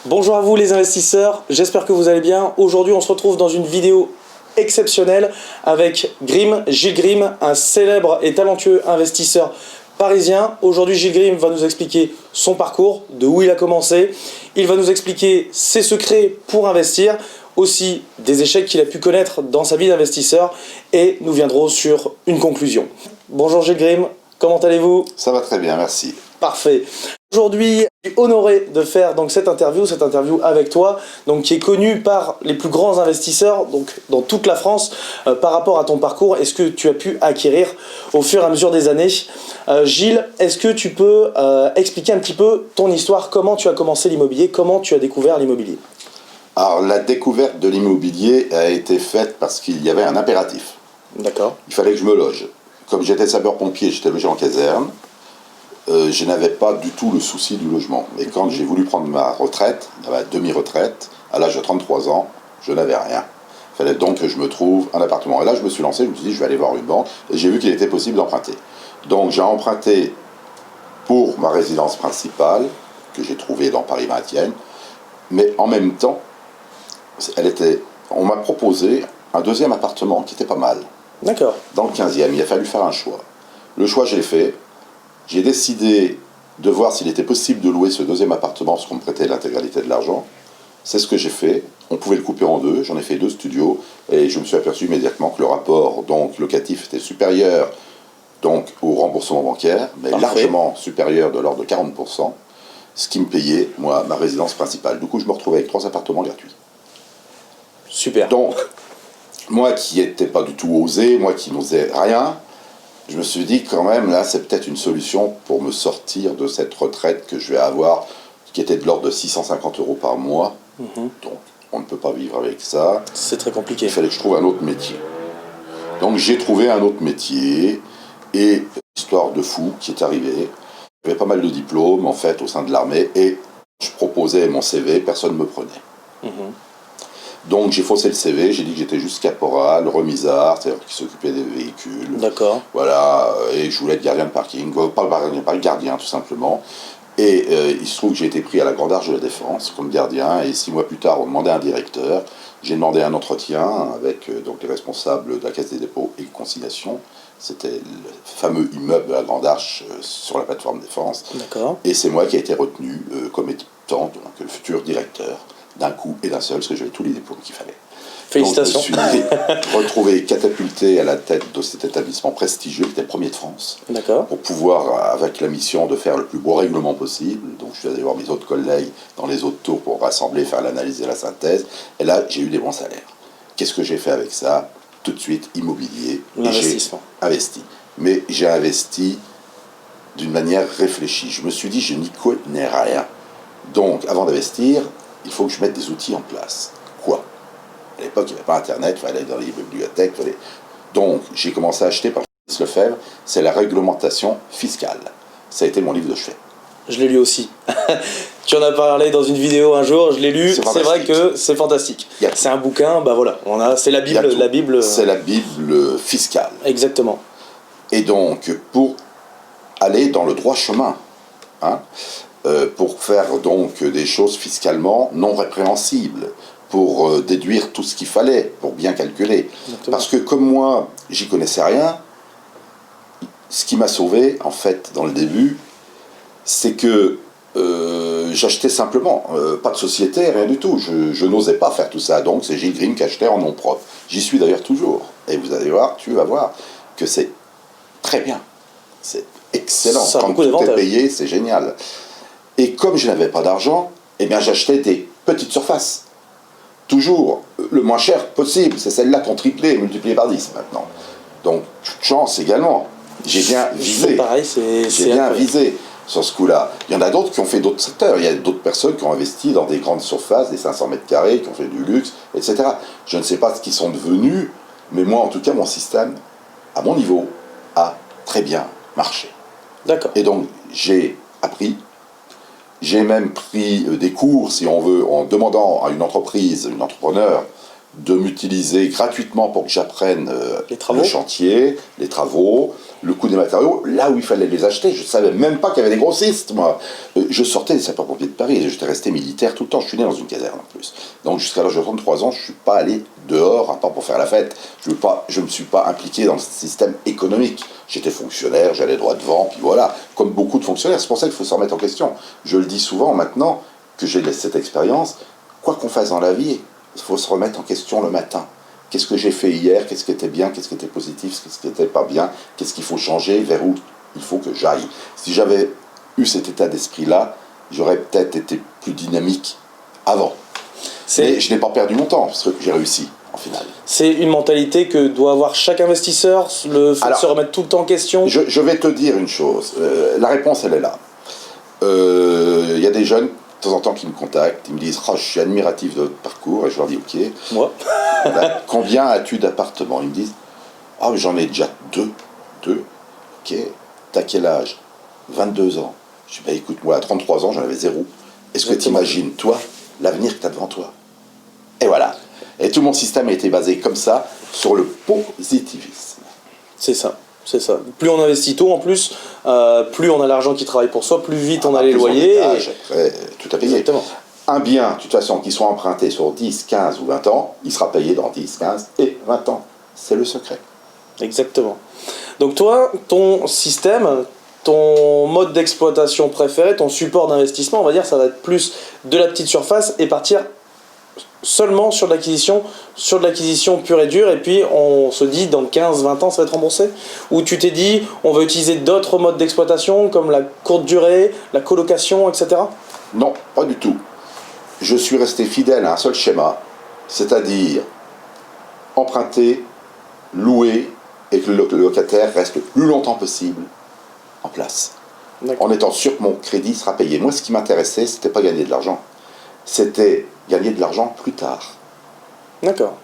Bonjour à vous les investisseurs, j'espère que vous allez bien. Aujourd'hui on se retrouve dans une vidéo exceptionnelle avec Gilles Grimm, un célèbre et talentueux investisseur parisien. Aujourd'hui Gilles Grimm va nous expliquer son parcours, de où il a commencé. Il va nous expliquer ses secrets pour investir, aussi des échecs qu'il a pu connaître dans sa vie d'investisseur et nous viendrons sur une conclusion. Bonjour Gilles Grimm, comment allez-vous? Ça va très bien, merci. Parfait. Aujourd'hui, je suis honoré de faire donc cette interview avec toi, donc qui est connue par les plus grands investisseurs donc dans toute la France par rapport à ton parcours et ce que tu as pu acquérir au fur et à mesure des années. Gilles, est-ce que tu peux expliquer un petit peu ton histoire, comment tu as commencé l'immobilier, comment tu as découvert l'immobilier? Alors, la découverte de l'immobilier a été faite parce qu'il y avait un impératif. D'accord. Il fallait que je me loge. Comme j'étais sapeur-pompier, j'étais logé en caserne. Je n'avais pas du tout le souci du logement. Et quand j'ai voulu prendre ma retraite, ma demi-retraite, à l'âge de 33 ans, je n'avais rien. Il fallait donc que je me trouve un appartement. Et là, je me suis lancé, je me suis dit, je vais aller voir une banque. Et j'ai vu qu'il était possible d'emprunter. Donc, j'ai emprunté pour ma résidence principale, que j'ai trouvée dans Paris 20e. Mais en même temps, on m'a proposé un deuxième appartement qui était pas mal. D'accord. Dans le 15e, il a fallu faire un choix. Le choix, je l'ai fait. J'ai décidé de voir s'il était possible de louer ce deuxième appartement parce qu'on me prêtait l'intégralité de l'argent. C'est ce que j'ai fait. On pouvait le couper en deux. J'en ai fait 2 studios et je me suis aperçu immédiatement que le rapport donc, locatif était supérieur donc, au remboursement bancaire, mais Parfait. Largement supérieur de l'ordre de 40%, ce qui me payait, moi, ma résidence principale. Du coup, je me retrouvais avec 3 appartements gratuits. Super. Donc, moi qui n'étais pas du tout osé, moi qui n'osais rien, je me suis dit quand même, là, c'est peut-être une solution pour me sortir de cette retraite que je vais avoir, qui était de l'ordre de 650 € par mois. Donc, on ne peut pas vivre avec ça. C'est très compliqué. Il fallait que je trouve un autre métier. Donc, j'ai trouvé un autre métier, et histoire de fou qui est arrivée. J'avais pas mal de diplômes, en fait, au sein de l'armée, et je proposais mon CV, personne ne me prenait. Donc j'ai faussé le CV, j'ai dit que j'étais juste caporal, remisard, c'est-à-dire qui s'occupait des véhicules. D'accord. Voilà, et je voulais être gardien de parking, pas le gardien tout simplement. Et il se trouve que j'ai été pris à la Grande Arche de la Défense comme gardien, et 6 mois plus tard, on demandait un directeur. J'ai demandé un entretien avec donc les responsables de la Caisse des dépôts et consignations. C'était le fameux immeuble de la Grande Arche sur la plateforme Défense. D'accord. Et c'est moi qui ai été retenu comme étant donc, le futur directeur d'un coup et d'un seul, parce que j'avais tous les diplômes qu'il fallait. Félicitations. Donc, je me suis retrouvé catapulté à la tête de cet établissement prestigieux qui était le premier de France. D'accord. Pour pouvoir, avec la mission de faire le plus beau règlement possible. Donc je suis allé voir mes autres collègues dans les autres tours pour rassembler, faire l'analyse et la synthèse. Et là, j'ai eu des bons salaires. Qu'est-ce que j'ai fait avec ça? Tout de suite, immobilier. L'investissement. J'ai investi. Mais j'ai investi d'une manière réfléchie. Je me suis dit, je n'y connais rien. Donc, avant d'investir, il faut que je mette des outils en place. Quoi? À l'époque, il n'y avait pas Internet, il fallait aller dans les bibliothèques. Donc, j'ai commencé à acheter par Lefebvre, c'est la réglementation fiscale. Ça a été mon livre de chevet. Je l'ai lu aussi. Tu en as parlé dans une vidéo un jour, je l'ai lu. C'est vrai que c'est fantastique. C'est un bouquin, bah voilà, c'est la Bible. C'est la Bible fiscale. Exactement. Et donc, pour aller dans le droit chemin, pour faire donc des choses fiscalement non répréhensibles, pour déduire tout ce qu'il fallait, pour bien calculer. Exactement. Parce que comme moi, j'y connaissais rien, ce qui m'a sauvé, en fait, dans le début, c'est que j'achetais simplement, pas de société, rien du tout. Je n'osais pas faire tout ça. Donc c'est Gilles Grimm qui achetait en nom propre. J'y suis d'ailleurs toujours. Et vous allez voir, tu vas voir que c'est très bien. C'est excellent. Quand tout est payé, c'est génial. Et comme je n'avais pas d'argent, eh bien j'achetais des petites surfaces. Toujours le moins cher possible. C'est celle-là qu'on triplait, multiplié par 10 maintenant. Donc, toute chance également. J'ai bien visé. Pareil, j'ai bien visé sur ce coup-là. Il y en a d'autres qui ont fait d'autres secteurs. Il y a d'autres personnes qui ont investi dans des grandes surfaces, des 500 mètres carrés, qui ont fait du luxe, etc. Je ne sais pas ce qu'ils sont devenus, mais moi, en tout cas, mon système, à mon niveau, a très bien marché. D'accord. Et donc, j'ai appris. J'ai même pris des cours, si on veut, en demandant à une entreprise, un entrepreneur, de m'utiliser gratuitement pour que j'apprenne le chantier, les travaux, le coût des matériaux, là où il fallait les acheter. Je ne savais même pas qu'il y avait des grossistes, moi. Je sortais des sapeurs-pompiers de Paris, et j'étais resté militaire tout le temps. Je suis né dans une caserne en plus. Donc jusqu'à l'âge de 33 ans, je ne suis pas allé dehors, à part pour faire la fête. Je ne me suis pas impliqué dans le système économique. J'étais fonctionnaire, j'allais droit devant, puis voilà. Comme beaucoup de fonctionnaires, c'est pour ça qu'il faut s'en remettre en question. Je le dis souvent maintenant que j'ai cette expérience, quoi qu'on fasse dans la vie, il faut se remettre en question le matin. Qu'est-ce que j'ai fait hier? Qu'est-ce qui était bien? Qu'est-ce qui était positif? Qu'est-ce qui n'était pas bien? Qu'est-ce qu'il faut changer? Vers où il faut que j'aille? Si j'avais eu cet état d'esprit-là, j'aurais peut-être été plus dynamique avant. Mais je n'ai pas perdu mon temps, parce que j'ai réussi, en finale. C'est une mentalité que doit avoir chaque investisseur, le fait de se remettre tout le temps en question? Je vais te dire une chose. La réponse, elle est là. Il y a des jeunes de temps en temps qui me contactent, ils me disent oh, je suis admiratif de votre parcours, et je leur dis ok. Moi voilà. Combien as-tu d'appartements? Ils me disent ah oh, j'en ai déjà deux. Ok. T'as quel âge? 22 ans. Je dis bah écoute, moi à 33 ans j'en avais zéro. Est-ce que tu imagines toi l'avenir que tu as devant toi? Et voilà. Et tout mon système a été basé comme ça sur le positivisme. C'est ça. C'est ça. Plus on investit tôt en plus, plus on a l'argent qui travaille pour soi, plus vite on a les loyers. Après, tout à payer. Exactement. Un bien, de toute façon, qui soit emprunté sur 10, 15 ou 20 ans, il sera payé dans 10, 15 et 20 ans. C'est le secret. Exactement. Donc toi, ton système, ton mode d'exploitation préféré, ton support d'investissement, on va dire, ça va être plus de la petite surface et partir seulement sur de l'acquisition pure et dure, et puis on se dit dans 15-20 ans ça va être remboursé? Ou tu t'es dit on va utiliser d'autres modes d'exploitation comme la courte durée, la colocation, etc.? Non, pas du tout. Je suis resté fidèle à un seul schéma, c'est-à-dire emprunter, louer et que le locataire reste le plus longtemps possible en place. En étant sûr que mon crédit sera payé. Moi, ce qui m'intéressait, c'était pas gagner de l'argent. C'était gagner de l'argent plus tard. D'accord.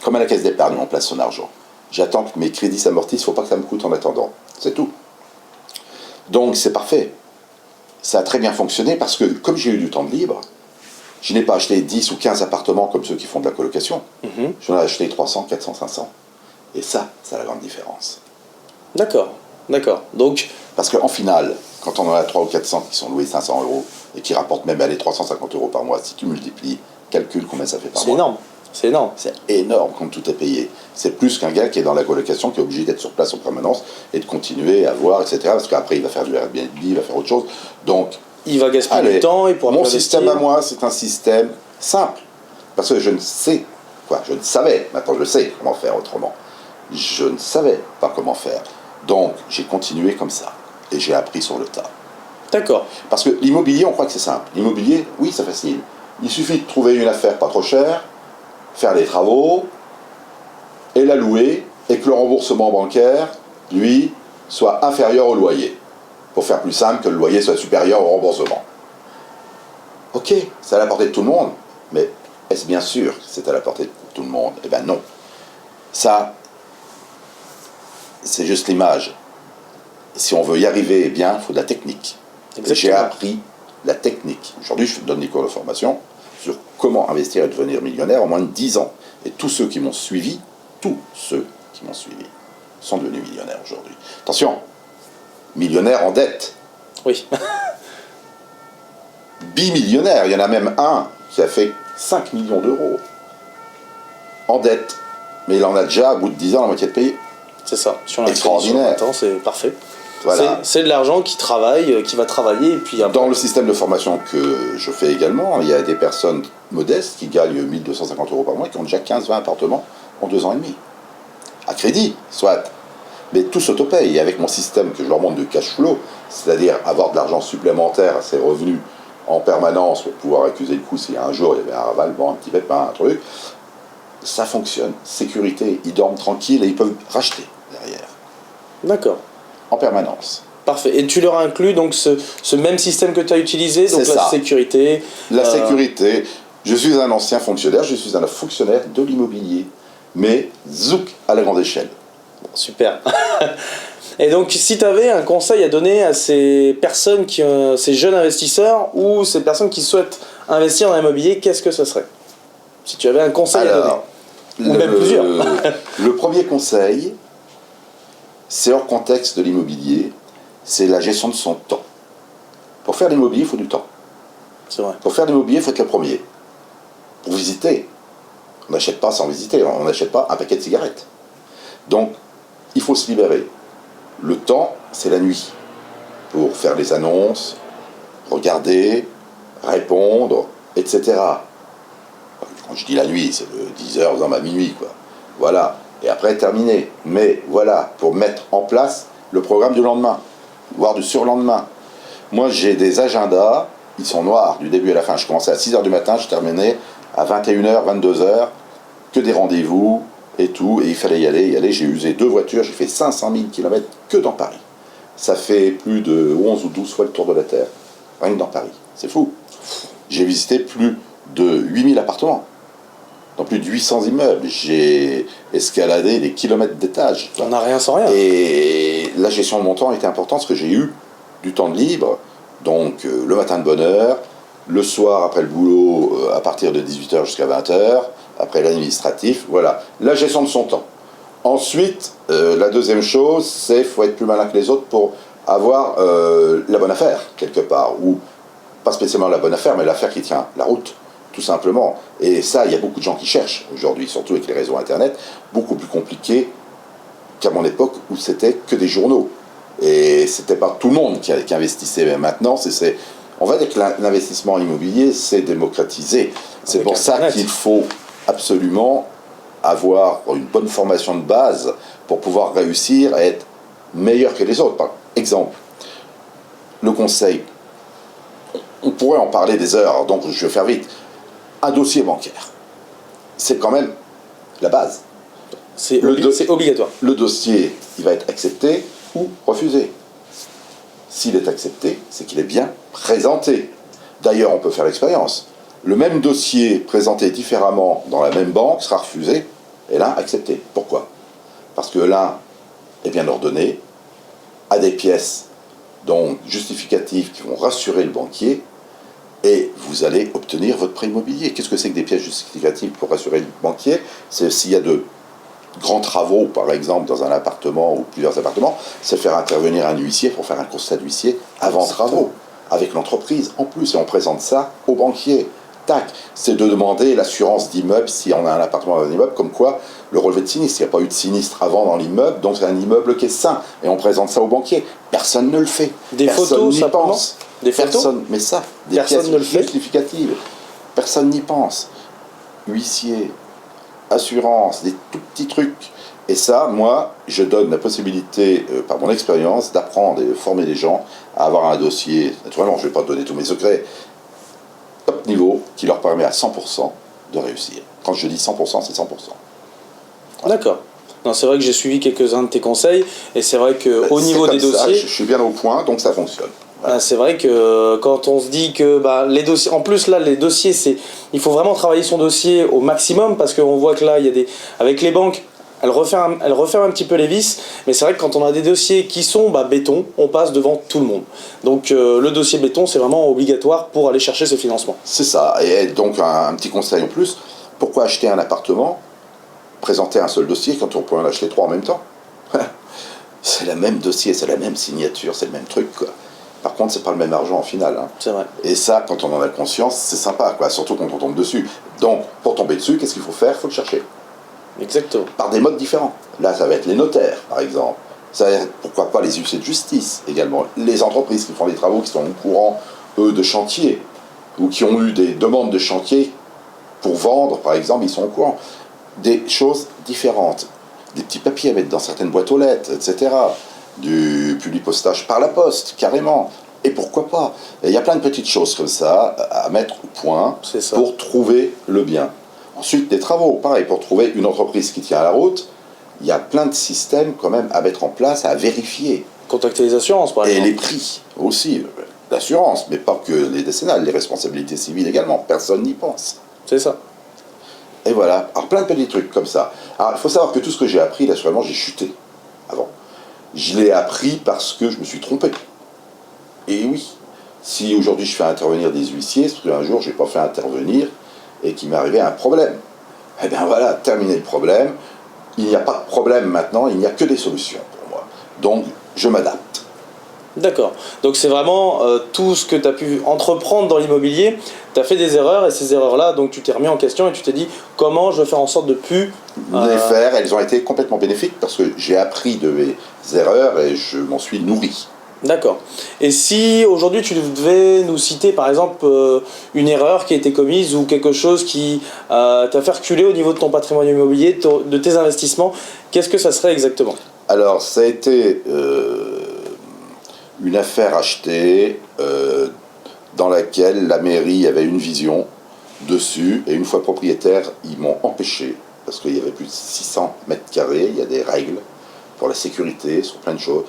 Comme à la caisse d'épargne, on place son argent. J'attends que mes crédits s'amortissent, il ne faut pas que ça me coûte en attendant. C'est tout. Donc c'est parfait. Ça a très bien fonctionné parce que comme j'ai eu du temps de libre, je n'ai pas acheté 10 ou 15 appartements comme ceux qui font de la colocation. J'en ai acheté 300, 400, 500. Et ça, c'est la grande différence. D'accord. Donc, parce qu'en finale, quand on en a 300 ou 400 qui sont loués 500 € et qui rapportent même 350 € par mois, si tu multiplies, calcule combien ça fait par mois. C'est énorme. C'est énorme quand tout est payé. C'est plus qu'un gars qui est dans la colocation, qui est obligé d'être sur place en permanence et de continuer à voir, etc. Parce qu'après, il va faire du Airbnb, il va faire autre chose. Donc, il va gaspiller du temps, il pourra mon système à moi, c'est un système simple. Parce que je ne savais, maintenant je sais comment faire autrement. Je ne savais pas comment faire. Donc, j'ai continué comme ça. Et j'ai appris sur le tas. D'accord. Parce que l'immobilier, on croit que c'est simple. L'immobilier, oui, c'est facile. Il suffit de trouver une affaire pas trop chère, faire les travaux, et la louer, et que le remboursement bancaire, lui, soit inférieur au loyer. Pour faire plus simple, que le loyer soit supérieur au remboursement. Ok, c'est à la portée de tout le monde, mais est-ce bien sûr que c'est à la portée de tout le monde? Eh bien non. Ça, c'est juste l'image. Si on veut y arriver bien, il faut de la technique. J'ai appris la technique. Aujourd'hui, je donne des cours de formation sur comment investir et devenir millionnaire en moins de 10 ans. Et tous ceux qui m'ont suivi, sont devenus millionnaires aujourd'hui. Attention, millionnaires en dette. Oui. Bimillionnaire, il y en a même un qui a fait 5 millions d'euros en dette. Mais il en a déjà, au bout de 10 ans, la moitié de payé. C'est ça. Sur extraordinaire. C'est parfait. Voilà. C'est de l'argent qui travaille, qui va travailler. Et puis après... Dans le système de formation que je fais également, il y a des personnes modestes qui gagnent 1 250 € par mois, qui ont déjà 15-20 appartements en 2 ans et demi. À crédit, soit. Mais tout s'autopaye. Et avec mon système que je leur montre de cash flow, c'est-à-dire avoir de l'argent supplémentaire à ces revenus en permanence pour pouvoir accuser le coup si un jour il y avait un raval, bon, un petit pépin, un truc, ça fonctionne. Sécurité, ils dorment tranquilles et ils peuvent racheter derrière. D'accord. En permanence. Parfait. Et tu leur as inclus donc ce même système que tu as utilisé, donc la sécurité. La sécurité. Je suis un ancien fonctionnaire, je suis un fonctionnaire de l'immobilier, mais zouk à la grande échelle. Bon, super. Et donc, si tu avais un conseil à donner à ces personnes, ces jeunes investisseurs ou ces personnes qui souhaitent investir dans l'immobilier, qu'est-ce que ce serait? Si tu avais un conseil à donner. Alors, Ou même plusieurs. le premier conseil, c'est hors contexte de l'immobilier, c'est la gestion de son temps. Pour faire l'immobilier, il faut du temps. C'est vrai. Pour faire l'immobilier, il faut être le premier. Pour visiter, on n'achète pas sans visiter, on n'achète pas un paquet de cigarettes. Donc, il faut se libérer. Le temps, c'est la nuit. Pour faire les annonces, regarder, répondre, etc. Quand je dis la nuit, c'est de 10h à minuit, quoi. Voilà. Et après, terminé. Mais voilà, pour mettre en place le programme du lendemain, voire du surlendemain. Moi, j'ai des agendas, ils sont noirs du début à la fin. Je commençais à 6h du matin, je terminais à 21h, 22h, que des rendez-vous et tout. Et il fallait y aller. J'ai usé 2 voitures, j'ai fait 500 000 km que dans Paris. Ça fait plus de 11 ou 12 fois le tour de la Terre, rien que dans Paris. C'est fou. J'ai visité plus de 8000 appartements, dans plus de 800 immeubles. J'ai escaladé des kilomètres d'étages. On n'a rien sans rien. Et la gestion de mon temps était importante parce que j'ai eu du temps de libre. Donc le matin de bonne heure, le soir après le boulot à partir de 18h jusqu'à 20h, après l'administratif, voilà. La gestion de son temps. Ensuite, la deuxième chose, c'est qu'il faut être plus malin que les autres pour avoir la bonne affaire, quelque part. Ou pas spécialement la bonne affaire, mais l'affaire qui tient la route, tout simplement. Et ça, il y a beaucoup de gens qui cherchent aujourd'hui, surtout avec les réseaux Internet, beaucoup plus compliqué qu'à mon époque où c'était que des journaux. Et c'était pas tout le monde qui investissait. Mais maintenant, on va dire que l'investissement immobilier s'est démocratisé. C'est pour ça qu'il faut absolument avoir une bonne formation de base pour pouvoir réussir à être meilleur que les autres. Par exemple, le conseil, on pourrait en parler des heures, donc je vais faire vite. Un dossier bancaire, c'est quand même la base. C'est obligatoire. Le dossier, il va être accepté ou refusé. S'il est accepté, c'est qu'il est bien présenté. D'ailleurs, on peut faire l'expérience. Le même dossier présenté différemment dans la même banque sera refusé et l'un accepté. Pourquoi? Parce que l'un est bien ordonné, a des pièces donc justificatives qui vont rassurer le banquier et vous allez obtenir votre prêt immobilier. Qu'est-ce que c'est que des pièces justificatives pour rassurer le banquier? C'est s'il y a de grands travaux, par exemple, dans un appartement ou plusieurs appartements, c'est faire intervenir un huissier pour faire un constat d'huissier avant travaux, avec l'entreprise en plus, et on présente ça au banquier. Tac, c'est de demander l'assurance d'immeuble si on a un appartement dans un immeuble, comme quoi le relevé de sinistre, il n'y a pas eu de sinistre avant dans l'immeuble, donc c'est un immeuble qui est sain, et on présente ça au banquier. Personne ne le fait. Des Personne photos, n'y pense. Des photos. Personne, mais ça, des Personne pièces ne le fait. justificatives. Personne n'y pense. Huissier, assurance, des tout petits trucs. Et ça, moi, je donne la possibilité, par mon expérience, d'apprendre et de former les gens à avoir un dossier. Naturellement, je ne vais pas donner tous mes secrets. Top niveau, qui leur permet à 100% de réussir. Quand je dis 100%, c'est 100%. Voilà. D'accord. Non, c'est vrai que j'ai suivi quelques-uns de tes conseils, et c'est vrai qu'au niveau des dossiers... Je suis bien au point, donc ça fonctionne. Voilà. C'est vrai que quand on se dit que les dossiers, en plus là les dossiers, il faut vraiment travailler son dossier au maximum, parce qu'on voit que là il y a avec les banques, elles referment un petit peu les vis, mais c'est vrai que quand on a des dossiers qui sont béton, on passe devant tout le monde. Donc le dossier béton, c'est vraiment obligatoire pour aller chercher ce financement. C'est ça. Et donc un petit conseil en plus, pourquoi acheter un appartement, présenter un seul dossier quand on peut en acheter 3 en même temps? C'est le même dossier, c'est la même signature, c'est le même truc, quoi. Par contre, c'est pas le même argent en final. Hein. C'est vrai. Et ça, quand on en a conscience, c'est sympa, quoi. Surtout quand on tombe dessus. Donc, pour tomber dessus, qu'est-ce qu'il faut faire? Il faut le chercher. Exactement. Par des modes différents. Là, ça va être les notaires, par exemple. Ça va être, pourquoi pas, les huissiers de justice, également. Les entreprises qui font des travaux, qui sont au courant, eux, de chantier, ou qui ont eu des demandes de chantier pour vendre, par exemple, ils sont au courant. Des choses différentes. Des petits papiers à mettre dans certaines boîtes aux lettres, etc. Du publipostage par la poste, carrément. Et pourquoi pas? Il y a plein de petites choses comme ça à mettre au point pour trouver le bien. Ensuite, des travaux, pareil, pour trouver une entreprise qui tient à la route, il y a plein de systèmes quand même à mettre en place, à vérifier. Contacter les assurances, par exemple. Et les prix aussi, l'assurance, mais pas que les décennales, les responsabilités civiles également, personne n'y pense. C'est ça. Et voilà, alors plein de petits trucs comme ça. Alors il faut savoir que tout ce que j'ai appris, naturellement, j'ai chuté avant. Je l'ai appris parce que je me suis trompé. Et oui, si aujourd'hui je fais intervenir des huissiers, c'est parce qu'un jour je n'ai pas fait intervenir et qu'il m'est arrivé un problème. Eh bien voilà, terminé le problème. Il n'y a pas de problème maintenant, il n'y a que des solutions pour moi. Donc, je m'adapte. D'accord. Donc c'est vraiment tout ce que tu as pu entreprendre dans l'immobilier, tu as fait des erreurs et ces erreurs-là, donc tu t'es remis en question et tu t'es dit comment je vais faire en sorte de plus les faire. Elles ont été complètement bénéfiques parce que j'ai appris de mes erreurs et je m'en suis nourri. D'accord. Et si aujourd'hui tu devais nous citer par exemple une erreur qui a été commise ou quelque chose qui t'a fait reculer au niveau de ton patrimoine immobilier, de tes investissements, qu'est-ce que ça serait exactement? Alors, ça a été une affaire achetée dans laquelle la mairie avait une vision dessus et une fois propriétaire, ils m'ont empêché parce qu'il y avait plus de 600 mètres carrés, il y a des règles pour la sécurité, sur plein de choses,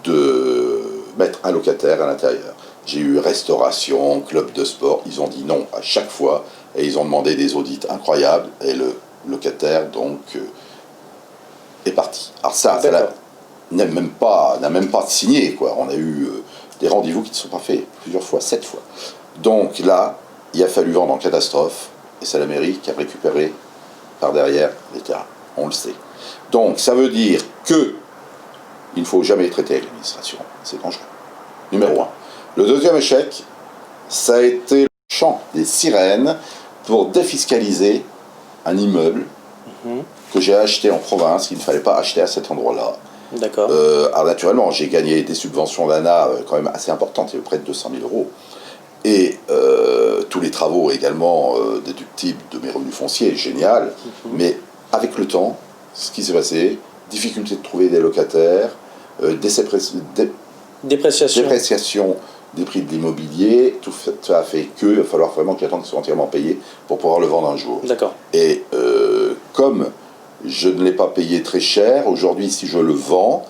de mettre un locataire à l'intérieur. J'ai eu restauration, club de sport, ils ont dit non à chaque fois et ils ont demandé des audits incroyables et le locataire donc est parti. Alors ça n'a même pas signé, quoi. On a eu des rendez-vous qui ne sont pas faits plusieurs fois, 7 fois. Donc là, il a fallu vendre en catastrophe et c'est la mairie qui a récupéré par derrière les terrains. On le sait. Donc ça veut dire que il ne faut jamais traiter avec l'administration. C'est dangereux. Numéro 1. Le deuxième échec, ça a été le chant des sirènes pour défiscaliser un immeuble que j'ai acheté en province, qu'il ne fallait pas acheter à cet endroit-là. D'accord. Alors naturellement, j'ai gagné des subventions d'ANA quand même assez importantes, il y avait près de 200 000 euros. Et tous les travaux également déductibles de mes revenus fonciers, génial. Mais avec le temps, ce qui s'est passé, difficulté de trouver des locataires, dépréciation des prix de l'immobilier, tout ça a fait qu'il va falloir vraiment que j'attende qu'ils soient entièrement payés pour pouvoir le vendre un jour. D'accord. Et comme je ne l'ai pas payé très cher, aujourd'hui si je le vends,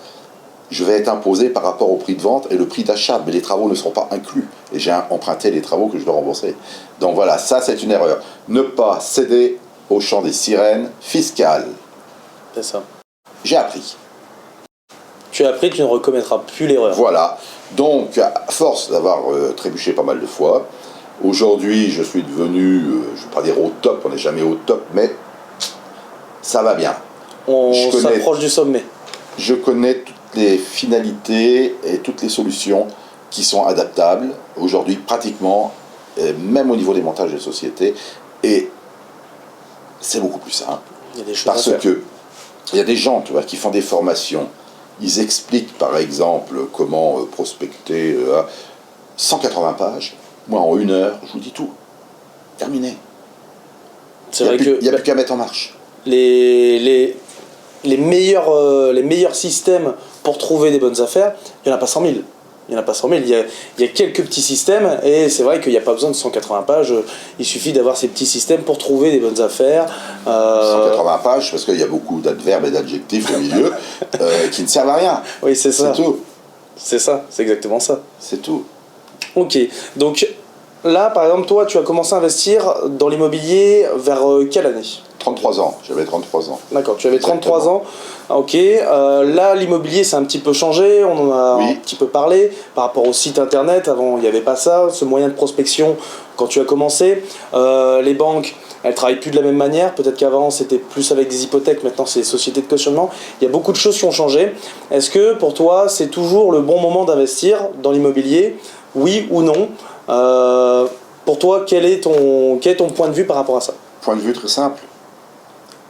je vais être imposé par rapport au prix de vente et le prix d'achat, mais les travaux ne seront pas inclus. Et j'ai emprunté les travaux que je dois rembourser. Donc voilà, ça c'est une erreur. Ne pas céder au chant des sirènes fiscales. C'est ça. J'ai appris. Tu as appris, tu ne recommettras plus l'erreur. Voilà. Donc, à force d'avoir trébuché pas mal de fois, aujourd'hui, je suis devenu, je ne vais pas dire au top, on n'est jamais au top, mais ça va bien. On s'approche du sommet. Je connais toutes les finalités et toutes les solutions qui sont adaptables, aujourd'hui, pratiquement, même au niveau des montages de sociétés, et c'est beaucoup plus simple. Il y a des choses parce à faire. que il y a des gens, tu vois, qui font des formations. Ils expliquent, par exemple, comment prospecter 180 pages. Moi, en 1 heure, je vous dis tout. Terminé. C'est vrai que Il n'y a plus qu'à mettre en marche. les meilleurs systèmes pour trouver des bonnes affaires, il n'y en a pas 100 000. Il n'y en a pas 100 000. Il y a quelques petits systèmes et c'est vrai qu'il n'y a pas besoin de 180 pages. Il suffit d'avoir ces petits systèmes pour trouver des bonnes affaires. 180 pages, parce qu'il y a beaucoup d'adverbes et d'adjectifs au milieu qui ne servent à rien. Oui, c'est ça. C'est tout. C'est ça, c'est exactement ça. C'est tout. Ok, donc là, par exemple, toi, tu as commencé à investir dans l'immobilier vers quelle année? 33 ans, j'avais 33 ans. D'accord, tu avais 33 ans. Ok, là, l'immobilier, c'est un petit peu changé, on en a un petit peu parlé par rapport au site internet. Avant, il n'y avait pas ça, ce moyen de prospection quand tu as commencé. Les banques, elles travaillent plus de la même manière. Peut-être qu'avant, c'était plus avec des hypothèques, maintenant, c'est des sociétés de cautionnement. Il y a beaucoup de choses qui ont changé. Est-ce que pour toi, c'est toujours le bon moment d'investir dans l'immobilier? Oui ou non? Pour toi, quel est ton point de vue par rapport à ça? Point de vue très simple.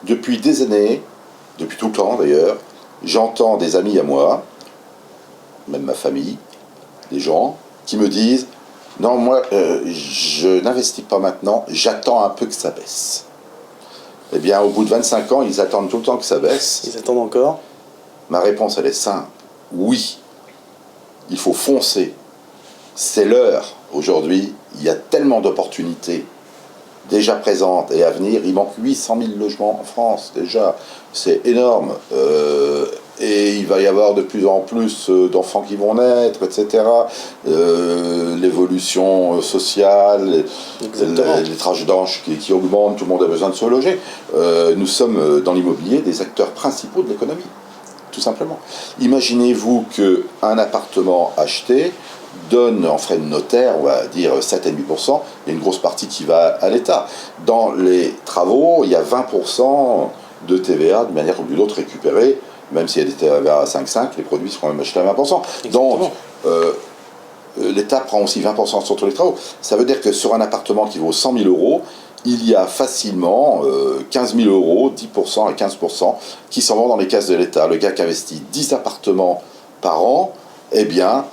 Depuis des années, depuis tout le temps d'ailleurs, j'entends des amis à moi, même ma famille, des gens qui me disent « Non, moi, je n'investis pas maintenant, j'attends un peu que ça baisse. » Eh bien, au bout de 25 ans, ils attendent tout le temps que ça baisse. Ils attendent encore? Ma réponse, elle est simple. Oui, il faut foncer. C'est l'heure. Aujourd'hui, il y a tellement d'opportunités déjà présentes et à venir. Il manque 800 000 logements en France, déjà. C'est énorme. Et il va y avoir de plus en plus d'enfants qui vont naître, etc. L'évolution sociale, les tranches d'âge qui augmentent, tout le monde a besoin de se loger. Nous sommes dans l'immobilier des acteurs principaux de l'économie, tout simplement. Imaginez-vous qu'un appartement acheté donne en frais de notaire, on va dire 7,5%, il y a une grosse partie qui va à l'État. Dans les travaux, il y a 20% de TVA de manière ou d'une autre récupérée, même s'il y a des TVA à 5,5, les produits seront même achetés à 20%. Exactement. Donc, l'État prend aussi 20% sur tous les travaux. Ça veut dire que sur un appartement qui vaut 100 000 euros, il y a facilement 15 000 euros, 10% et 15% qui s'en vont dans les caisses de l'État. Le gars qui investit 10 appartements par an, eh bien,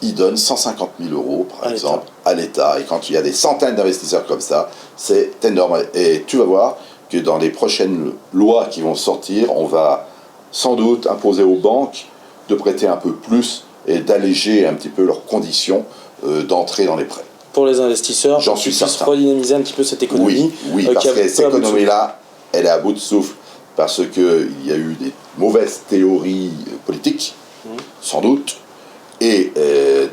il donne 150 000 euros, par exemple, à l'État. Et quand il y a des centaines d'investisseurs comme ça, c'est énorme. Et tu vas voir que dans les prochaines lois qui vont sortir, on va sans doute imposer aux banques de prêter un peu plus et d'alléger un petit peu leurs conditions d'entrée dans les prêts. Pour les investisseurs, j'en suis certain. Redynamiser un petit peu cette économie. Oui, parce que cette économie-là, elle est à bout de souffle, parce qu'il y a eu des mauvaises théories politiques, sans doute, et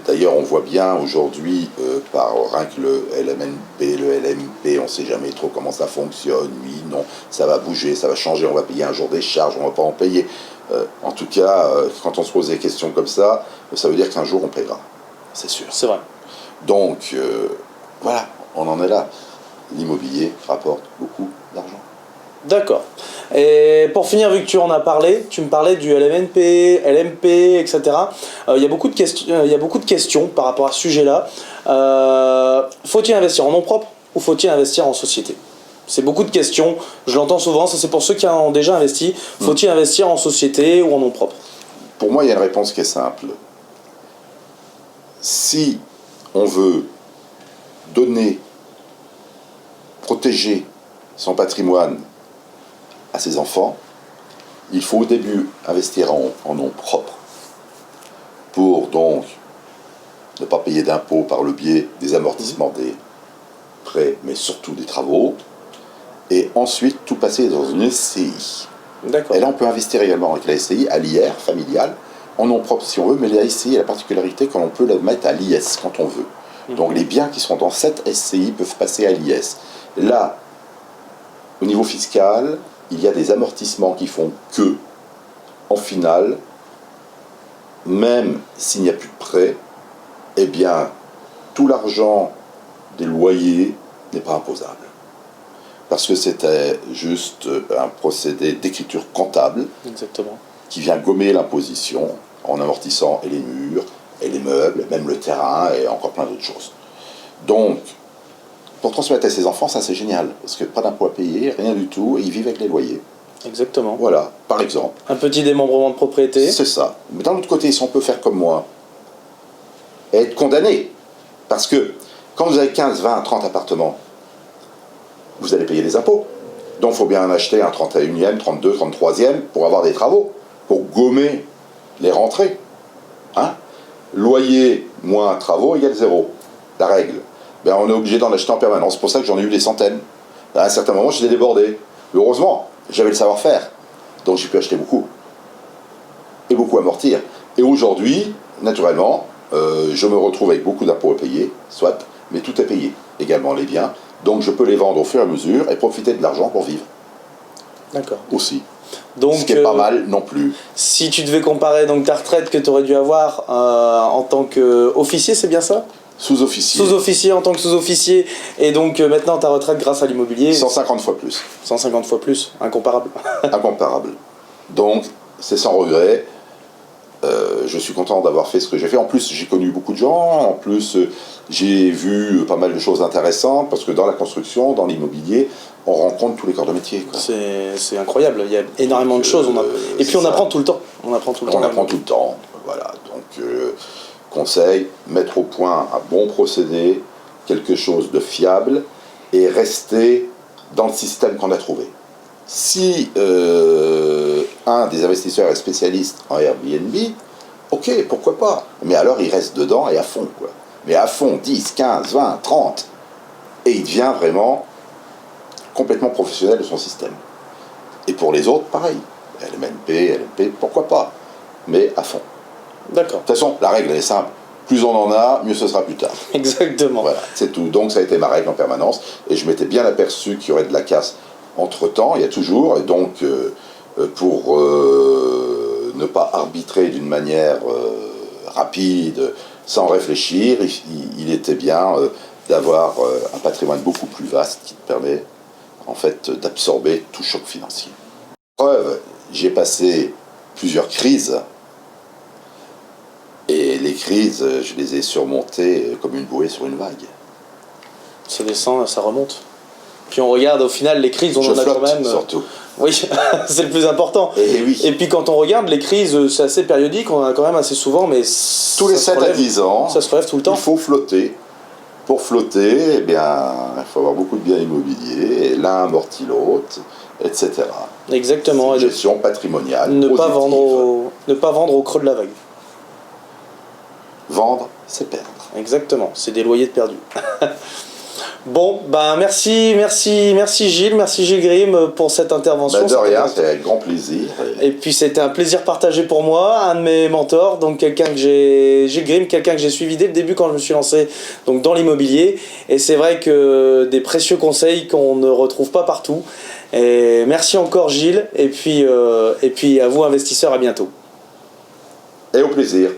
d'ailleurs on voit bien aujourd'hui, par rien que le LMNP, le LMP, on ne sait jamais trop comment ça fonctionne, oui, non, ça va bouger, ça va changer, on va payer un jour des charges, on ne va pas en payer. En tout cas, quand on se pose des questions comme ça veut dire qu'un jour on paiera, c'est sûr. C'est vrai. Donc, voilà, on en est là. L'immobilier rapporte beaucoup d'argent. D'accord. Et pour finir, vu que tu en as parlé, tu me parlais du LMNP, LMP, etc. Il y a beaucoup de questions par rapport à ce sujet-là. Faut-il investir en nom propre ou faut-il investir en société ? C'est beaucoup de questions, je l'entends souvent, ça c'est pour ceux qui ont déjà investi. Faut-il investir en société ou en nom propre ? Pour moi, il y a une réponse qui est simple. Si on veut donner, protéger son patrimoine à ses enfants, il faut au début investir en nom propre pour donc ne pas payer d'impôts par le biais des amortissements des prêts, mais surtout des travaux, et ensuite tout passer dans une SCI. D'accord. Et là, on peut investir également avec la SCI à l'IR familial, en nom propre si on veut, mais la SCI a la particularité qu'on peut la mettre à l'IS quand on veut. Donc les biens qui sont dans cette SCI peuvent passer à l'IS. Là, au niveau fiscal, il y a des amortissements qui font que, en finale, même s'il n'y a plus de prêt, eh bien, tout l'argent des loyers n'est pas imposable. Parce que c'était juste un procédé d'écriture comptable. Exactement. Qui vient gommer l'imposition en amortissant et les murs, et les meubles, même le terrain, et encore plein d'autres choses. Donc, pour transmettre à ses enfants, ça c'est génial, parce que pas d'impôt à payer, rien du tout, et ils vivent avec les loyers. Exactement. Voilà, par exemple. Un petit démembrement de propriété. C'est ça. Mais d'un autre côté, si on peut faire comme moi, et être condamné, parce que quand vous avez 15, 20, 30 appartements, vous allez payer des impôts. Donc il faut bien en acheter un 31e, 32, 33e pour avoir des travaux, pour gommer les rentrées. Hein? Loyer moins travaux égale 0. La règle. Ben, on est obligé d'en acheter en permanence. C'est pour ça que j'en ai eu des centaines. À un certain moment, j'étais débordé. Heureusement, j'avais le savoir-faire. Donc j'ai pu acheter beaucoup. Et beaucoup amortir. Et aujourd'hui, naturellement, je me retrouve avec beaucoup d'impôts à payer, soit, mais tout est payé. Également les biens. Donc je peux les vendre au fur et à mesure et profiter de l'argent pour vivre. D'accord. Aussi. Donc, ce qui n'est pas mal non plus. Si tu devais comparer donc ta retraite que tu aurais dû avoir en tant qu'officier, c'est bien ça ? Sous-officier. Sous-officier en tant que sous-officier, et donc maintenant ta retraite grâce à l'immobilier. 150 fois plus. 150 fois plus, incomparable. Incomparable. Donc, c'est sans regret. Je suis content d'avoir fait ce que j'ai fait. En plus, j'ai connu beaucoup de gens. En plus, j'ai vu pas mal de choses intéressantes, parce que dans la construction, dans l'immobilier, on rencontre tous les corps de métier. C'est incroyable. Il y a énormément de choses. Et puis on apprend tout le temps. On apprend tout le temps. Voilà. Donc, conseil, mettre au point un bon procédé, quelque chose de fiable, et rester dans le système qu'on a trouvé. Si un des investisseurs est spécialiste en Airbnb, ok, pourquoi pas. Mais alors il reste dedans et à fond, quoi. Mais à fond, 10, 15, 20, 30. Et il devient vraiment complètement professionnel de son système. Et pour les autres, pareil. LMNP, LMP, pourquoi pas. Mais à fond. D'accord. De toute façon, la règle elle est simple. Plus on en a, mieux ce sera plus tard. Exactement. Voilà, c'est tout. Donc ça a été ma règle en permanence. Et je m'étais bien aperçu qu'il y aurait de la casse entre-temps, il y a toujours. Et donc, pour ne pas arbitrer d'une manière rapide, sans réfléchir. Il était bien d'avoir un patrimoine beaucoup plus vaste qui te permet en fait d'absorber tout choc financier. Preuve, j'ai passé plusieurs crises et les crises, je les ai surmontées comme une bouée sur une vague. Ça descend, ça remonte. Puis on regarde au final les crises, on Je en a flotte, quand même. surtout. Oui, c'est le plus important. Et oui. Et puis quand on regarde les crises, c'est assez périodique, on en a quand même assez souvent, mais Tous les 7 à 10 ans, ça se relève tout le temps. il faut flotter. Pour flotter, eh bien, il faut avoir beaucoup de biens immobiliers, et l'un amortit l'autre, etc. Exactement. Une gestion patrimoniale. Ne pas, positive. ne pas vendre au creux de la vague. Vendre, c'est perdre. Exactement, c'est des loyers de perdus. Bon, ben merci Gilles Grimm pour cette intervention. Ben de rien, c'était avec grand plaisir. Et puis c'était un plaisir partagé pour moi, un de mes mentors, donc quelqu'un que Gilles Grimm, quelqu'un que j'ai suivi dès le début quand je me suis lancé donc dans l'immobilier. Et c'est vrai que des précieux conseils qu'on ne retrouve pas partout. Et merci encore Gilles, et puis à vous investisseurs, à bientôt. Et au plaisir.